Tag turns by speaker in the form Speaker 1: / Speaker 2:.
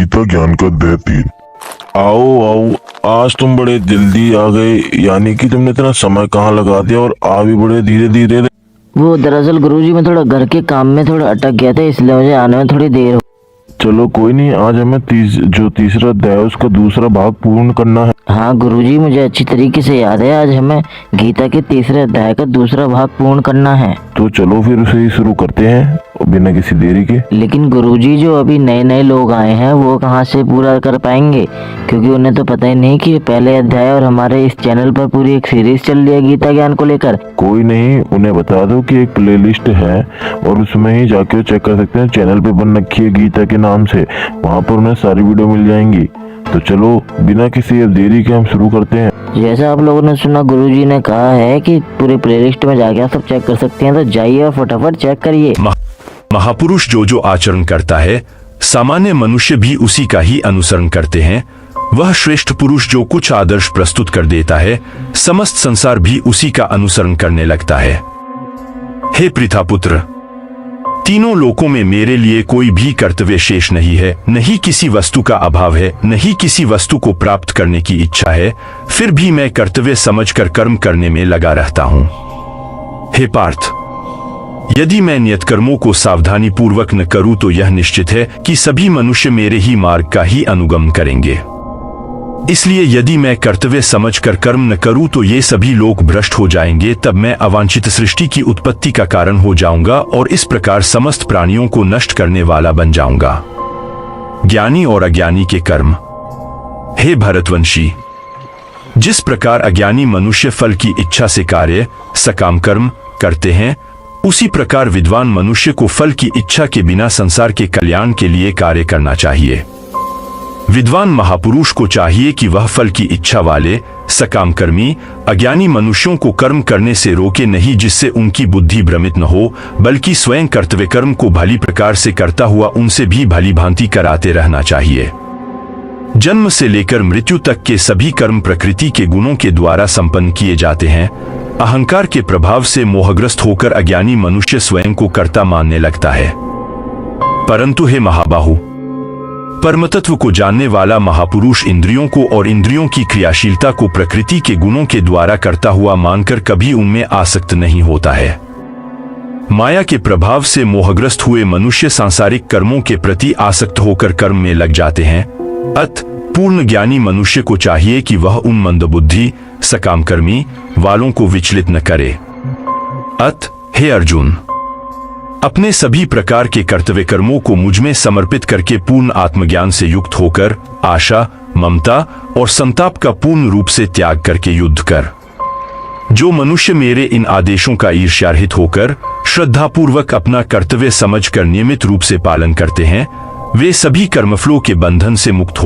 Speaker 1: गीता ज्ञान का अध्याय 3। आओ आओ, आज तुम बड़े जल्दी आ गए, यानी कि तुमने इतना समय कहाँ लगा दिया और आ भी बड़े धीरे धीरे।
Speaker 2: वो दरअसल गुरुजी मैं थोड़ा घर के काम में थोड़ा अटक गया था, इसलिए मुझे आने में थोड़ी देर हो।
Speaker 1: चलो कोई नहीं, आज हमें तीसरा अध्याय है उसका दूसरा भाग पूर्ण करना है।
Speaker 2: हाँ गुरुजी, मुझे अच्छी तरीके से याद है, आज हमें गीता के तीसरे अध्याय का दूसरा भाग पूर्ण करना है।
Speaker 1: तो चलो फिर उसे ही शुरू करते हैं बिना किसी देरी के।
Speaker 2: लेकिन गुरुजी जो अभी नए नए लोग आए हैं वो कहाँ से पूरा कर पाएंगे, क्योंकि उन्हें तो पता ही नहीं कि पहले अध्याय और हमारे इस चैनल पर पूरी एक सीरीज चल रही है गीता ज्ञान को लेकर।
Speaker 1: कोई नहीं, उन्हें बता दो कि एक प्लेलिस्ट है और उसमें ही जाके चेक कर सकते हैं। चैनल पे बन रखी है गीता के नाम से, वहाँ पर उन्हें सारी वीडियो मिल जाएंगी। तो चलो बिना किसी देरी के हम शुरू करते हैं।
Speaker 2: जैसा आप लोगों ने सुना, गुरुजी ने कहा है कि पूरे प्लेलिस्ट में जाके आप सब चेक कर सकते हैं, तो जाइए और फटाफट चेक करिए।
Speaker 3: महापुरुष जो आचरण करता है, सामान्य मनुष्य भी उसी का ही अनुसरण करते हैं। वह श्रेष्ठ पुरुष जो कुछ आदर्श प्रस्तुत कर देता है, समस्त संसार भी उसी का अनुसरण करने लगता है। हे पृथापुत्र, तीनों लोकों में मेरे लिए कोई भी कर्तव्य शेष नहीं है। नहीं किसी वस्तु का अभाव है, नहीं किसी वस्तु को प्राप्त करने की इच्छा है, फिर भी मैं कर्तव्य समझकर कर्म करने में लगा रहता हूं। हे पार्थ, यदि मैं नियत कर्मों को सावधानी पूर्वक न करूं तो यह निश्चित है कि सभी मनुष्य मेरे ही मार्ग का ही अनुगमन करेंगे। इसलिए यदि मैं कर्तव्य समझकर कर्म न करूं तो ये सभी लोग भ्रष्ट हो जाएंगे, तब मैं अवांछित सृष्टि की उत्पत्ति का कारण हो जाऊंगा और इस प्रकार समस्त प्राणियों को नष्ट करने वाला बन जाऊंगा। ज्ञानी और अज्ञानी के कर्म। हे भरतवंशी, जिस प्रकार अज्ञानी मनुष्य फल की इच्छा से कार्य सकाम कर्म करते हैं, उसी प्रकार विद्वान मनुष्य को फल की इच्छा के बिना संसार के कल्याण के लिए कार्य करना चाहिए। विद्वान महापुरुष को चाहिए कि वह फल की इच्छा वाले सकाम कर्मी अज्ञानी मनुष्यों को कर्म करने से रोके नहीं, जिससे उनकी बुद्धि भ्रमित न हो, बल्कि स्वयं कर्तव्य कर्म को भली प्रकार से करता हुआ उनसे भी भली भांति कराते रहना चाहिए। जन्म से लेकर मृत्यु तक के सभी कर्म प्रकृति के गुणों के द्वारा संपन्न किए जाते हैं। अहंकार के प्रभाव से मोहग्रस्त होकर अज्ञानी मनुष्य स्वयं को कर्ता मानने लगता है। परंतु हे महाबाहु, परमतत्व को जानने वाला महापुरुष इंद्रियों को और इंद्रियों की क्रियाशीलता को प्रकृति के गुणों के द्वारा करता हुआ मानकर कभी उनमें आसक्त नहीं होता है। माया के प्रभाव से मोहग्रस्त हुए मनुष्य सांसारिक कर्मों के प्रति आसक्त होकर कर्म में लग जाते हैं। अत पूर्ण ज्ञानी मनुष्य को चाहिए कि वह उन मंदबुद्धि सकाम कर्मी वालों को विचलित न करे। अत हे अर्जुन, अपने सभी प्रकार के कर्तव्य कर्मों को मुझमें समर्पित करके पूर्ण आत्मज्ञान से युक्त होकर आशा, ममता और संताप का पूर्ण रूप से त्याग करके युद्ध कर। जो मनुष्य मेरे इन आदेशों का ईर्ष्यारहित होकर श्रद्धापूर्वक अपना कर्तव्य समझकर नियमित रूप से पालन करते हैं, वे सभी कर्मफलों के बंधन से मुक्त हो